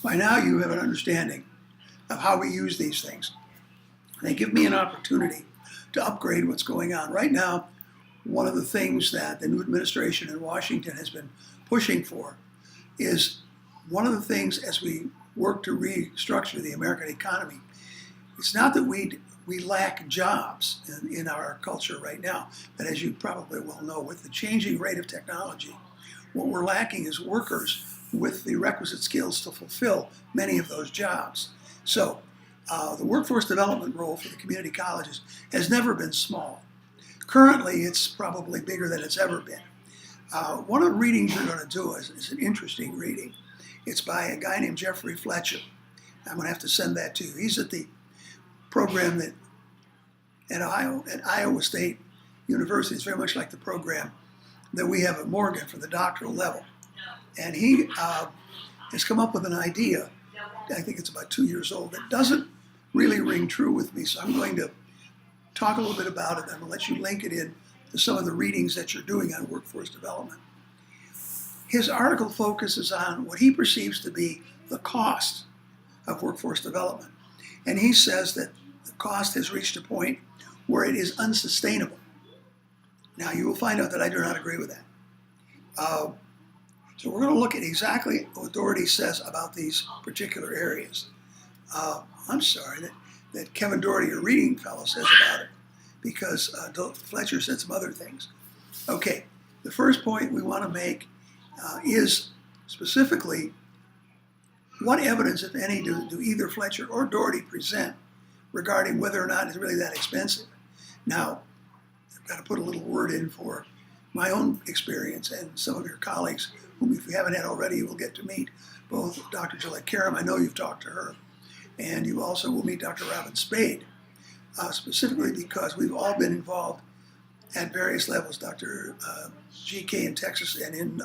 By now you have an understanding of how we use these things. They give me an opportunity to upgrade what's going on. Right now, one of the things that the new administration in Washington has been pushing for is one of the things as we work to restructure the American economy. It's not that we lack jobs in our culture right now, but as you probably well know, with the changing rate of technology, what we're lacking is workers with the requisite skills to fulfill many of those jobs. So the workforce development role for the community colleges has never been small. Currently, it's probably bigger than it's ever been. One of the readings we're going to do is an interesting reading. It's by a guy named Jeffrey Fletcher. I'm going to have to send that to you. He's at the program that at Iowa State University. It's very much like the program that we have at Morgan for the doctoral level. And he has come up with an idea, I think it's about 2 years old, that doesn't really ring true with me. So I'm going to talk a little bit about it. I'm going to let you link it in to some of the readings that you're doing on workforce development. His article focuses on what he perceives to be the cost of workforce development. And he says that the cost has reached a point where it is unsustainable. Now, you will find out that I do not agree with that. So we're going to look at exactly what Doherty says about these particular areas. I'm sorry that Kevin Doherty, your reading fellow, says about it, because Fletcher said some other things. Okay, the first point we want to make is specifically what evidence, if any, do either Fletcher or Doherty present regarding whether or not it's really that expensive. Now, I've got to put a little word in for my own experience and some of your colleagues, whom if you haven't had already, you will get to meet, both Dr. Gillette Karam, I know you've talked to her, and you also will meet Dr. Robin Spade, specifically because we've all been involved at various levels. Dr. GK in Texas and in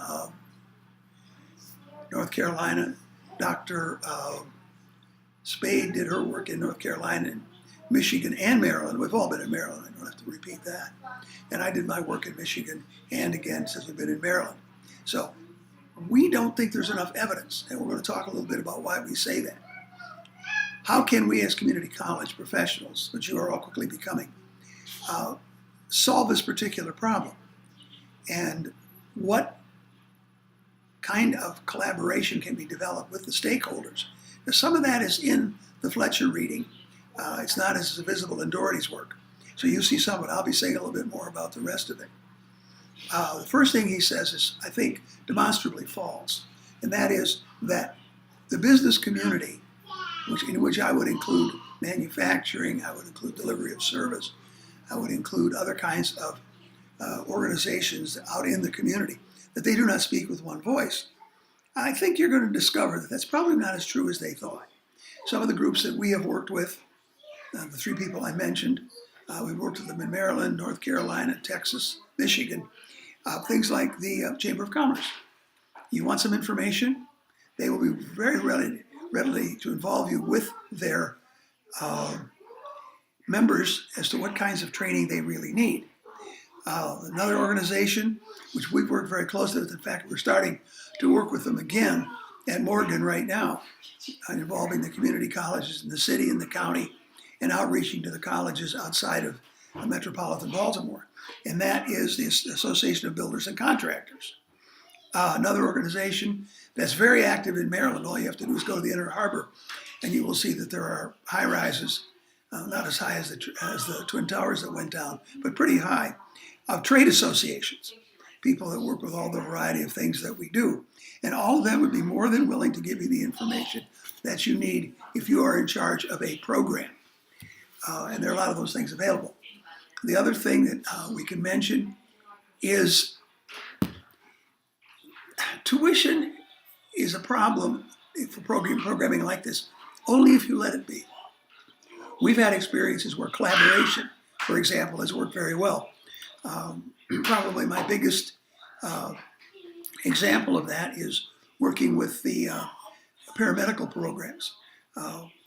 North Carolina. Dr. Spade did her work in North Carolina and Michigan and Maryland. We've all been in Maryland. I don't have to repeat that. And I did my work in Michigan and again since we've been in Maryland. So we don't think there's enough evidence, and we're going to talk a little bit about why we say that. How can we as community college professionals, which you are all quickly becoming, solve this particular problem? And what kind of collaboration can be developed with the stakeholders? Now, some of that is in the Fletcher reading. It's not as visible in Doherty's work. So you see some of it. I'll be saying a little bit more about the rest of it. The first thing he says is, I think, demonstrably false, and that is that the business community, in which I would include manufacturing, I would include delivery of service, I would include other kinds of organizations out in the community, that they do not speak with one voice. I think you're going to discover that that's probably not as true as they thought. Some of the groups that we have worked with, the three people I mentioned, we've worked with them in Maryland, North Carolina, Texas, Michigan, things like the Chamber of Commerce. You want some information? They will be very readily to involve you with their members as to what kinds of training they really need. Another organization, which we've worked very closely with, in fact, we're starting to work with them again at Morgan right now, involving the community colleges in the city and the county, and outreaching to the colleges outside of metropolitan Baltimore. And that is the Association of Builders and Contractors. Another organization that's very active in Maryland. All you have to do is go to the Inner Harbor, and you will see that there are high rises, not as high as the Twin Towers that went down, but pretty high, of trade associations, people that work with all the variety of things that we do. And all of them would be more than willing to give you the information that you need if you are in charge of a program. And there are a lot of those things available. The other thing that we can mention is tuition is a problem for programming like this, only if you let it be. We've had experiences where collaboration, for example, has worked very well. Probably my biggest example of that is working with the paramedical programs.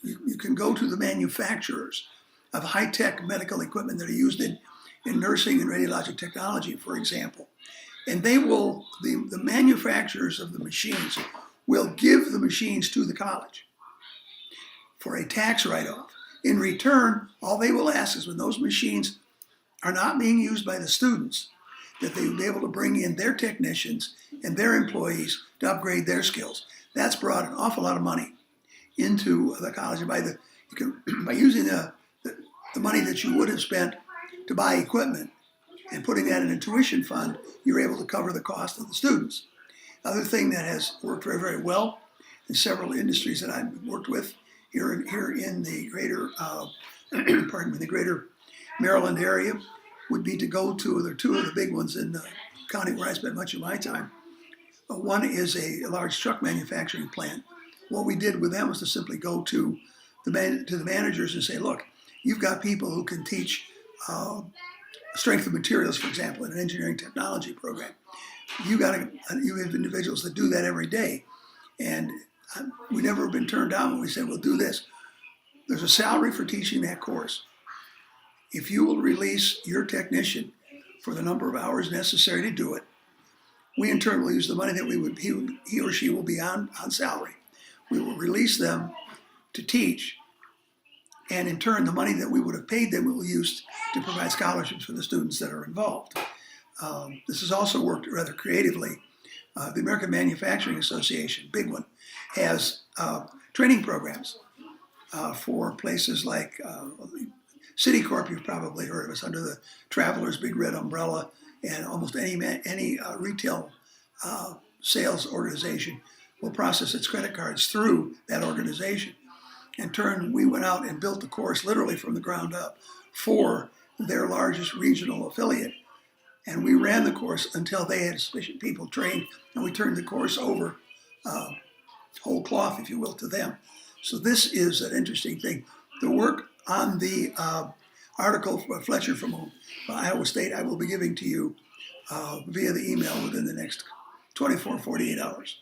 You can go to the manufacturers of high-tech medical equipment that are used in nursing and radiologic technology, for example. And they will, the manufacturers of the machines will give the machines to the college for a tax write-off. In return, all they will ask is when those machines are not being used by the students, that they will be able to bring in their technicians and their employees to upgrade their skills. That's brought an awful lot of money into the college. And by using the money that you would have spent to buy equipment and putting that in a tuition fund, you're able to cover the cost of the students. Other thing that has worked very, very well in several industries that I've worked with here in the greater, the greater Maryland area would be to go to, there are two of the big ones in the county where I spent much of my time. One is a large truck manufacturing plant. What we did with them was to simply go to the managers and say, look, you've got people who can teach strength of materials, for example, in an engineering technology program. You have individuals that do that every day. And we never have been turned down when we said, we'll do this. There's a salary for teaching that course. If you will release your technician for the number of hours necessary to do it, we in turn will use the money that he or she will be on salary. We will release them to teach, and in turn, the money that we would have paid them we will use to provide scholarships for the students that are involved. This has also worked rather creatively. The American Manufacturing Association, big one, has training programs for places like Citicorp. You've probably heard of us, under the Travelers Big Red umbrella, and almost any retail sales organization will process its credit cards through that organization. In turn, we went out and built the course literally from the ground up for their largest regional affiliate. And we ran the course until they had sufficient people trained, and we turned the course over whole cloth, if you will, to them. So this is an interesting thing. The work on the article from Fletcher from Iowa State I will be giving to you via the email within the next 24, 48 hours.